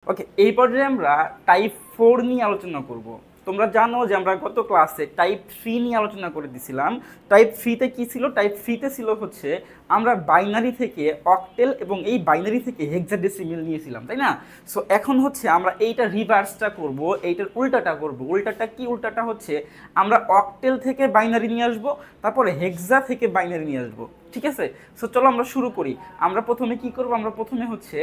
ওকে, এই পর্যায়ে আমরা টাইপ 4 নিয়ে আলোচনা করব। তোমরা জানো যে আমরা গত ক্লাসে টাইপ 3 নিয়ে আলোচনা করে দিছিলাম। টাইপ 3 তে কি ছিল? টাইপ 3 তে ছিল হচ্ছে আমরা বাইনারি থেকে অক্টেল এবং এই বাইনারি থেকে হেক্সাডেসিমেল নিয়েছিলাম, তাই না? সো এখন হচ্ছে আমরা এইটা রিভার্সটা করব, এইটার উল্টাটা করব। উল্টাটা কি? উল্টাটা হচ্ছে আমরা অক্টেল থেকে বাইনারি নিয়ে আসবো, তারপরে হেক্সা থেকে বাইনারি নিয়ে আসবো। ঠিক আছে? সো চলো আমরা শুরু করি। আমরা প্রথমে কি করব? আমরা প্রথমে হচ্ছে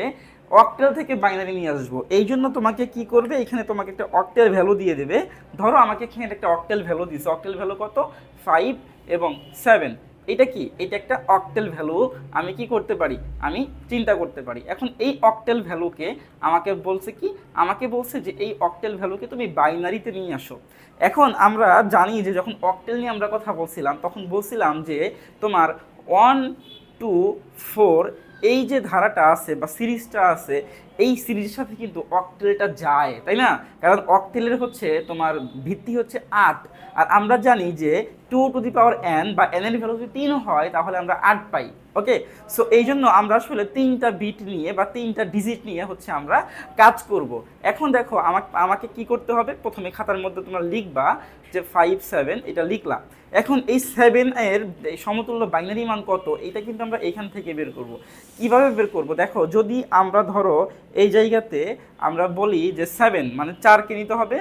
অক্টেল থেকে বাইনারি নিয়ে আসবো। এই জন্য তোমাকে কি করবে, এখানে তোমাকে একটা অক্টেল ভ্যালু দিয়ে দেবে। ধরো আমাকে এখানে একটা অক্টেল ভ্যালু দিয়েছে। অক্টেল ভ্যালু কত? 5 এবং 7। এটা কি? এটা একটা অক্টেল ভ্যালু। আমি কি করতে পারি? আমি চিন্তা করতে পারি। এখন এই অক্টেল ভ্যালুকে আমাকে বলছে কি? আমাকে বলছে যে এই অক্টেল ভ্যালুকে তুমি বাইনারিতে নিয়ে আসো। এখন আমরা জানি যে যখন অক্টেল নিয়ে আমরা কথা বলছিলাম তখন বলছিলাম যে তোমার 1 2 4 এই যে ধারাটা আছে বা সিরিজটা আছে, এই সিরিজের সাথে কিন্তু অক্টেলটা যায়, তাই না? কারণ অক্টেলের হচ্ছে তোমার ভিত্তি হচ্ছে 8। আর আমরা জানি যে 2 টু দি পাওয়ার n বা n এর ভ্যালু যদি 3 হয় তাহলে আমরা 8 পাই। ওকে, সো এই জন্য আমরা আসলে 3টা বিট নিয়ে বা 3টা ডিজিট নিয়ে হচ্ছে আমরা কাজ করব। এখন দেখো আমাকে কি করতে হবে? প্রথমে খাতার মধ্যে তোমরা লিখবা যে 5 7, এটা লিখলাম। এখন এই 7 এর সমতুল্য বাইনারি মান কত, এটা কিন্তু আমরা এখান থেকে বের করব। কিভাবে বের করব? দেখো, যদি আমরা ধরো এই জায়গাতে আমরা বলি যে 7 মানে 4কে নিতে হবে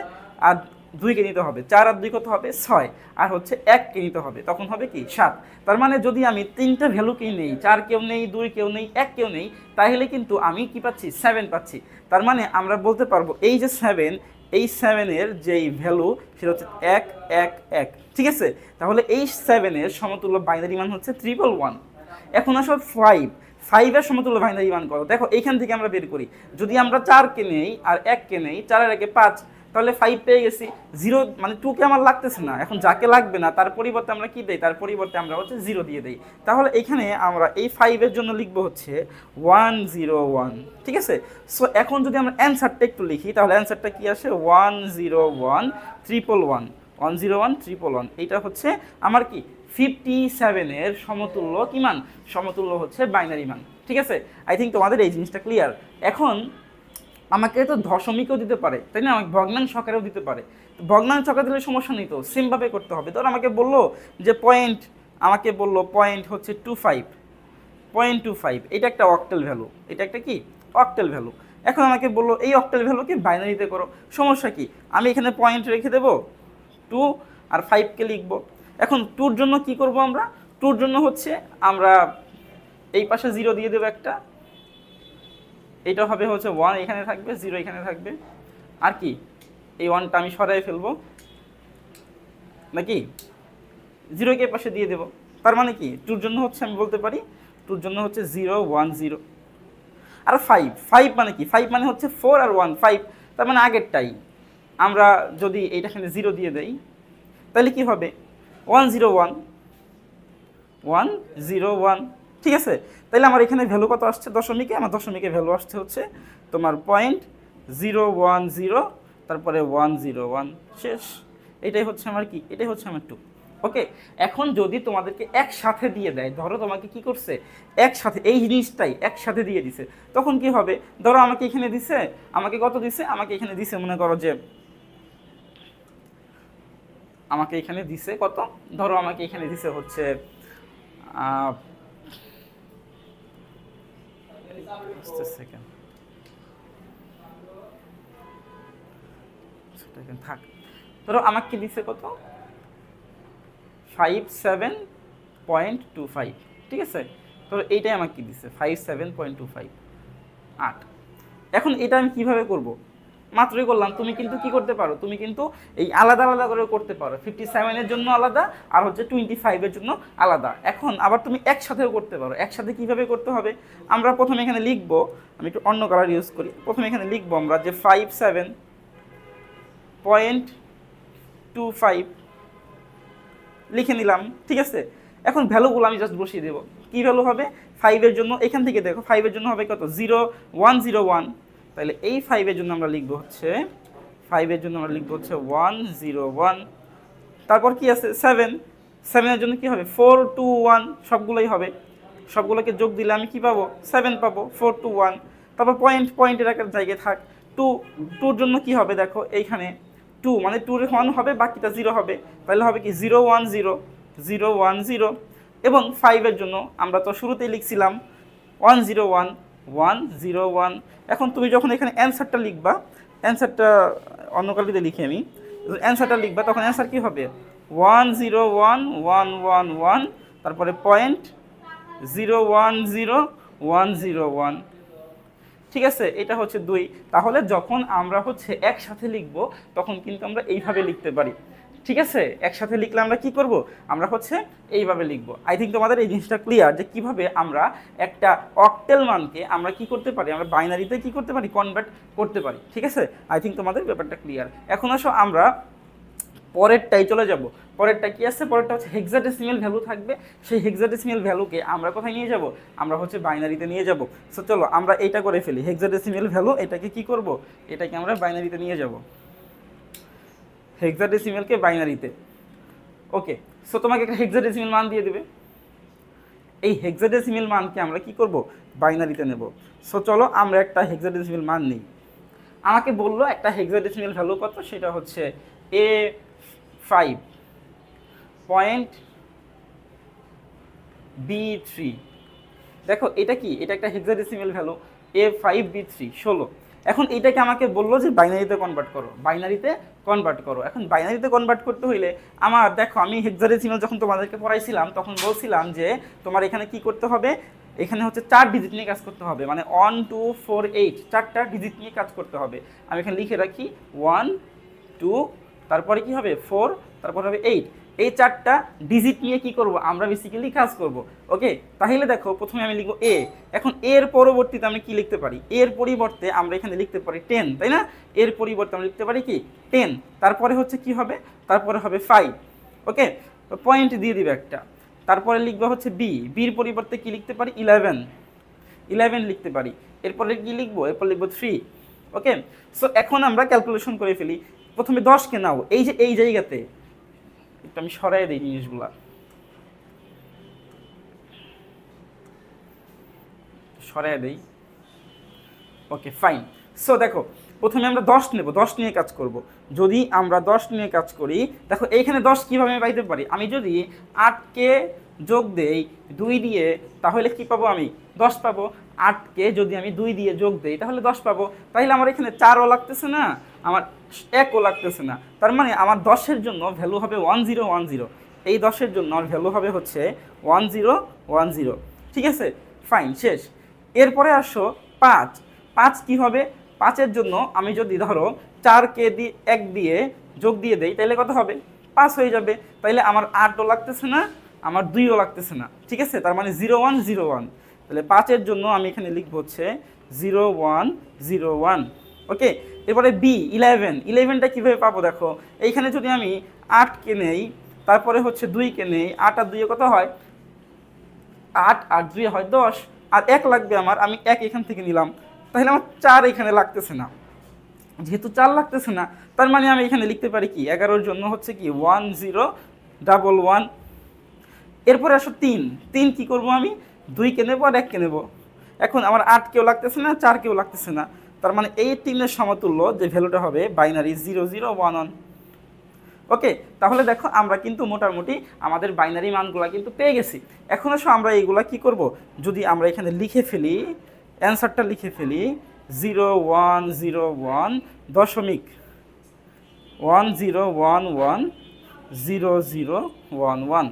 আর 2কে নিতে হবে। 4 আর 2 কত হবে? 6। আর হচ্ছে 1কে নিতে হবে, তখন হবে কি? 7। তার মানে যদি আমি 3টা ভ্যালুকেই নেই, 4 কেউ নেই, 2 কেউ নেই, 1 কেউ নেই, তাহলে কিন্তু আমি কি পাচ্ছি? 7 পাচ্ছি। তার মানে আমরা বলতে পারবো এই যে 7, এই 7-এর যেই ভ্যালু সেটা হচ্ছে 1 1 1। ঠিক আছে? তাহলে এই 7-এর সমতুল্য বাইনারি মান হচ্ছে 111। এখন আসো 5 এর সমতুল্য বাইনারি মান কত? দেখো এইখান থেকে আমরা বের করি। যদি আমরা 4কে নেই আর 1কে নেই, 4 আর 1 5, তাহলে 5 পেয়ে গেছি। 0 মানে 2কে আমার লাগতেছে না। এখন যাকে লাগবে না তার পরিবর্তে আমরা কি দেই? তার পরিবর্তে আমরা হচ্ছে 0 দিয়ে দেই। তাহলে এখানে আমরা এই 5-এর জন্য লিখবো হচ্ছে 101। ঠিক আছে? সো এখন যদি আমরা অ্যান্সারটা একটু লিখি তাহলে অ্যান্সারটা কি আসে? 101 111 101 111। এইটা হচ্ছে আমার কি 57-এর সমতুল্য কি মান? সমতুল্য হচ্ছে বাইনারি মান। ঠিক আছে? আই থিঙ্ক তোমাদের এই জিনিসটা ক্লিয়ার। এখন আমাকে তো দশমিকও দিতে পারে, তাই না? আমাকে ভগ্নাংশ আকারেও দিতে পারে। ভগ্নাংশ আকারে দিলে সমস্যা নেই, তো সেমভাবে করতে হবে। ধর আমাকে বললো যে পয়েন্ট, আমাকে বললো পয়েন্ট হচ্ছে 25, 0.25। এটা একটা অক্টেল ভ্যালু। এটা একটা কি? অক্টেল ভ্যালু। এখন আমাকে বললো এই অক্টেল ভ্যালুকে বাইনারিতে করো। সমস্যা কি? আমি এখানে পয়েন্ট রেখে দেবো, 2 আর 5কে লিখবো। এখন 2-র জন্য কি করব আমরা? 2-র জন্য হচ্ছে আমরা এই পাশে 0 দিয়ে দেবো একটা। এটা হবে হচ্ছে 1 এখানে থাকবে, 0 এখানে থাকবে। আর কি? এই 1টা আমি সরাই ফেলবো, নাকি 0কে এই পাশে দিয়ে দেবো। তার মানে কি 2-র জন্য হচ্ছে আমি বলতে পারি 2-র জন্য হচ্ছে 0 1 0। আর 5 মানে কি? 5 মানে হচ্ছে 4 আর 1 5। তার মানে আগেরটাই। আমরা যদি এইটা এখানে 0 দিয়ে দেই তাহলে কি হবে? 101 101। ঠিক আছে? তাহলে আমার এখানে ভ্যালু কত আসছে দশমিকে? আমার দশমিকে ভ্যালু আসছে হচ্ছে তোমার 0.010, তারপরে 101। শেষ। এটাই হচ্ছে আমার কি? এটাই হচ্ছে আমার 2। ওকে, এখন যদি তোমাদেরকে একসাথে দিয়ে দেয়, ধরো তোমাকে কি করছে? একসাথে এই জিনিসটাই একসাথে দিয়ে দিছে, তখন কি হবে? ধরো আমাকে এখানে দিছে, আমাকে কত দিছে? আমাকে এখানে দিছে মনে করো যে আমাকে এখানে দিছে কত? ধরো আমাকে এখানে দিছে হচ্ছে থাক, ধরো আমাকে দিছে কত? 57.25। ঠিক আছে? ধরো এইটাই আমাকে দিছে 57.25 8। এখন এটা আমি কিভাবে করব? মাত্রই করলাম। তুমি কিন্তু কি করতে পারো? তুমি কিন্তু এই আলাদা আলাদা করে করতে পারো। 57-এর জন্য আলাদা আর হচ্ছে 25-এর জন্য আলাদা। এখন আবার তুমি একসাথেও করতে পারো। একসাথে কিভাবে করতে হবে? আমরা প্রথমে এখানে লিখব, আমি একটু অন্য কালার ইউজ করি। প্রথমে এখানে লিখব আমরা যে 57.25 লিখে নিলাম। ঠিক আছে? এখন ভ্যালুগুলো আমি জাস্ট বসিয়ে দেবো। কী ভ্যালু হবে? 5-এর জন্য এখান থেকে দেখো 5-এর জন্য হবে কত? 0101। তাহলে এই 5-এর জন্য আমরা লিখবো হচ্ছে 5-এর জন্য আমরা লিখবো হচ্ছে 101। তারপর কি আছে? 7-এর জন্য কি হবে? 421। সবগুলোই হবে, সবগুলোকে যোগ দিলে আমি কি পাবো? 7 পাবো। 421। তারপর পয়েন্টের একটা জায়গায় থাক, টু, টুর জন্য কি হবে দেখো এইখানে টু মানে টুর 1 হবে, বাকিটা 0 হবে, তাহলে হবে কি 0 1 0 0 1 0। এবং 5-এর জন্য আমরা তো শুরুতেই লিখছিলাম 1 0 1 1 0 1। এখন তুমি যখন এখানে অ্যান্সারটা লিখবা, অ্যান্সারটা অন্য কালিতে লিখি আমি, অ্যান্সারটা লিখবা তখন অ্যান্সার কি হবে 1 0 1 1 1 1, তারপরে পয়েন্ট 0 1 0 1 0 1। ঠিক আছে, এটা হচ্ছে 2। তাহলে যখন আমরা হচ্ছে একসাথে লিখব তখন কিন্তু আমরা এইভাবে লিখতে পারি। ঠিক আছে, একসাথে লিখলে আমরা কি করব, আমরা হচ্ছে এইভাবে লিখব। আই থিঙ্ক তোমাদের এই জিনিসটা ক্লিয়ার যে কিভাবে আমরা একটা অক্টেল মানকে আমরা কি করতে পারি, আমরা বাইনারিতে কি করতে পারি, কনভার্ট করতে পারি। ঠিক আছে, আই থিঙ্ক তোমাদের ব্যাপারটা ক্লিয়ার। এখন আসো আমরা পরেরটাই চলে যাব। পরেরটা কি আছে, পরেরটা হচ্ছে হেক্সাডেসিমাল ভ্যালু থাকবে। সেই হেক্সাডেসিমাল ভ্যালুকে আমরা কোথায় নিয়ে যাব, আমরা হচ্ছে বাইনারিতে নিয়ে যাব। সো চলো আমরা এইটা করে ফেলি, হেক্সাডেসিমাল ভ্যালু এটাকে কি করব, এটাকে আমরা বাইনারিতে নিয়ে যাব, হেক্সাডেসিমালকে বাইনারিতে। ওকে, সো তোমাকে একটা হেক্সাডেসিমাল মান দিয়ে দেবে, এই হেক্সাডেসিমাল মানকে আমরা কি করব, বাইনারিতে নেব। সো চলো আমরা একটা হেক্সাডেসিমাল মান নিই। আমাকে বললো একটা হেক্সাডেসিমাল ভ্যালু কত, সেটা হচ্ছে A5.B3। দেখো এটা কি, এটা একটা হেক্সাডেসিমাল ভ্যালু A5B3 16। এখন এটাকে আমাকে বললো যে বাইনারিতে কনভার্ট করো, বাইনারিতে কনভার্ট করো। এখন বাইনারিতে কনভার্ট করতে হইলে আমার দেখো, আমি হেক্সাডেসিমাল যখন তোমাদেরকে পড়াইছিলাম তখন বলছিলাম যে তোমার এখানে কি করতে হবে, এখানে হচ্ছে 4 ডিজিট নিয়ে কাজ করতে হবে, মানে 1 2 4 8 4টা ডিজিট নিয়ে কাজ করতে হবে। আমি এখানে লিখে রাখি 1 2, তারপরে কি হবে 4, তারপর হবে 8। এই 4টা ডিজিট নিয়ে কি করব, আমরা বেসিক্যালি কাজ করব। ওকে, তাহলে দেখো প্রথমে আমি লিখব এ। এখন এর পরবর্তীতে আমি কি লিখতে পারি, এর পরিবর্তে আমরা এখানে লিখতে পারি 10, তাই না? এর পরিবর্তে আমরা লিখতে পারি কি 10, তারপরে হচ্ছে কি হবে, তারপরে হবে 5। ওকে, পয়েন্ট দিয়ে দিবে একটা, তারপরে লিখবো হচ্ছে বি, বির পরিবর্তে কি লিখতে পারি 11, 11 লিখতে পারি। এরপরে কি লিখবো, এরপর লিখবো 3। ওকে, সো এখন আমরা ক্যালকুলেশন করে ফেলি। প্রথমে 10কে নাও, এই যে এই জায়গাতে একটু আমি সরাই দিই জিনিসগুলা, সরাই দিই। Okay fine. সো দেখো প্রথমে আমরা 10 নেব, 10 নিয়ে কাজ করব। যদি আমরা 10 নিয়ে কাজ করি, দেখো এইখানে 10 কীভাবে আমি পাইতে পারি, আমি যদি 8কে যোগ দেই 2 দিয়ে, তাহলে কি পাবো, আমি 10 পাবো। 8কে যদি আমি 2 দিয়ে যোগ দেই তাহলে 10 পাবো। তাহলে আমার এখানে 4ও লাগতেছে না, আমার 1ও লাগতেছে না। তার মানে আমার 10-এর জন্য ভ্যালু হবে 1010। এই 10-এর জন্য আমার ভ্যালু হবে হচ্ছে 1010। ঠিক আছে, ফাইন, শেষ। এরপরে আসো 5। 5 কি হবে, 5-এর জন্য আমি যদি ধরো 4কে 1 দিয়ে যোগ দিয়ে দেই তাহলে কত হবে, 5 হয়ে যাবে। তাইলে আমার 8ও লাগতেছে না, আমার 2ও লাগতেছে না। ঠিক আছে, তার মানে 0101। তাহলে 5-এর জন্য আমি এখানে লিখবো হচ্ছে 0101। ওকে, এরপরে বি 11। 11টা কীভাবে পাবো, দেখো এইখানে যদি আমি 8কে নেই, তারপরে হচ্ছে 2কে নেই, 8 আর 2 কত হয়, 8 আর 2 হয় 10, আর 1 লাগবে আমার, আমি 1 এখান থেকে নিলাম। তাহলে আমার 4 এখানে লাগতেছে না, যেহেতু 4 লাগতেছে না তার মানে আমি এখানে লিখতে পারি কি 11-এর জন্য হচ্ছে কি 1011। এরপরে আসো 3। 3 কি করব, আমি 2কে নেবো আর 1কে নেবো। এখন আমার 8কেও লাগতেছে না, 4কেও লাগতেছে না, তার মানে এই 3-এর সমতুল্য যে ভ্যালুটা হবে বাইনারি 0011। ওকে, তাহলে দেখো আমরা কিন্তু মোটামুটি আমাদের বাইনারি মানগুলা কিন্তু পেয়ে গেছি। এখন আসো আমরা এইগুলা কি করব, যদি আমরা এখানে লিখে ফেলি, অ্যান্সারটা লিখে ফেলি 0101.10110011।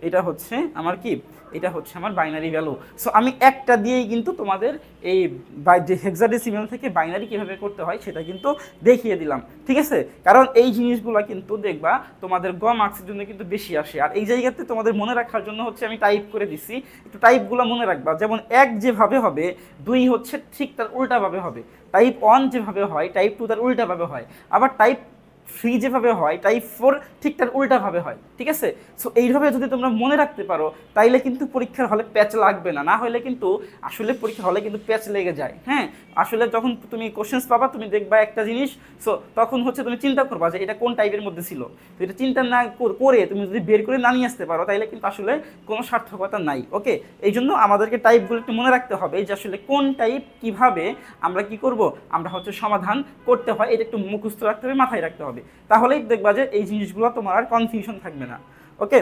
এটা হচ্ছে আমার কি, এটা হচ্ছে আমার বাইনারি ভ্যালু। সো আমি একটা দিয়েই কিন্তু তোমাদের এই যে হেক্সাডেসিমাল থেকে বাইনারি কীভাবে করতে হয় সেটা কিন্তু দেখিয়ে দিলাম। ঠিক আছে, কারণ এই জিনিসগুলো কিন্তু দেখবা তোমাদের গ মার্কসের জন্য কিন্তু বেশি আসে। আর এই জায়গাতে তোমাদের মনে রাখার জন্য হচ্ছে আমি টাইপ করে দিছি, একটু টাইপগুলো মনে রাখবা। যেমন 1 যেভাবে হবে, 2 হচ্ছে ঠিক তার উল্টাভাবে হবে, টাইপ 1 যেভাবে হয় টাইপ 2 তার উল্টাভাবে হয়, আবার টাইপ থ্রি যেভাবে হয় টাইপ ফোর ঠিক তার উল্টাভাবে হয়, ঠিক আছে। সো এইভাবে যদি তোমরা মনে রাখতে পারো তাইলে কিন্তু পরীক্ষার হলে প্যাচ লাগবে না, না হলে কিন্তু আসলে পরীক্ষার হলে কিন্তু প্যাচ লেগে যায়। হ্যাঁ, আসলে যখন তুমি কোশ্চেন্স পাবা তুমি দেখবা একটা জিনিস, সো তখন হচ্ছে তুমি চিন্তা করবা যে এটা কোন টাইপের মধ্যে ছিল। তো এটা চিন্তা না করে তুমি যদি বের করে না নিয়ে আসতে পারো তাইলে কিন্তু আসলে কোনো সার্থকতা নাই। ওকে, এই জন্য আমাদেরকে টাইপগুলো একটু মনে রাখতে হবে যে আসলে কোন টাইপ কিভাবে আমরা কি করব, আমরা হচ্ছে সমাধান করতে হয়, এটা একটু মুখস্থ রাখতে হবে, মাথায় রাখতে হবে। তাহলেই দেখবা যে এই জিনিসগুলো তোমার আর কনফিউশন থাকবে না। ওকে।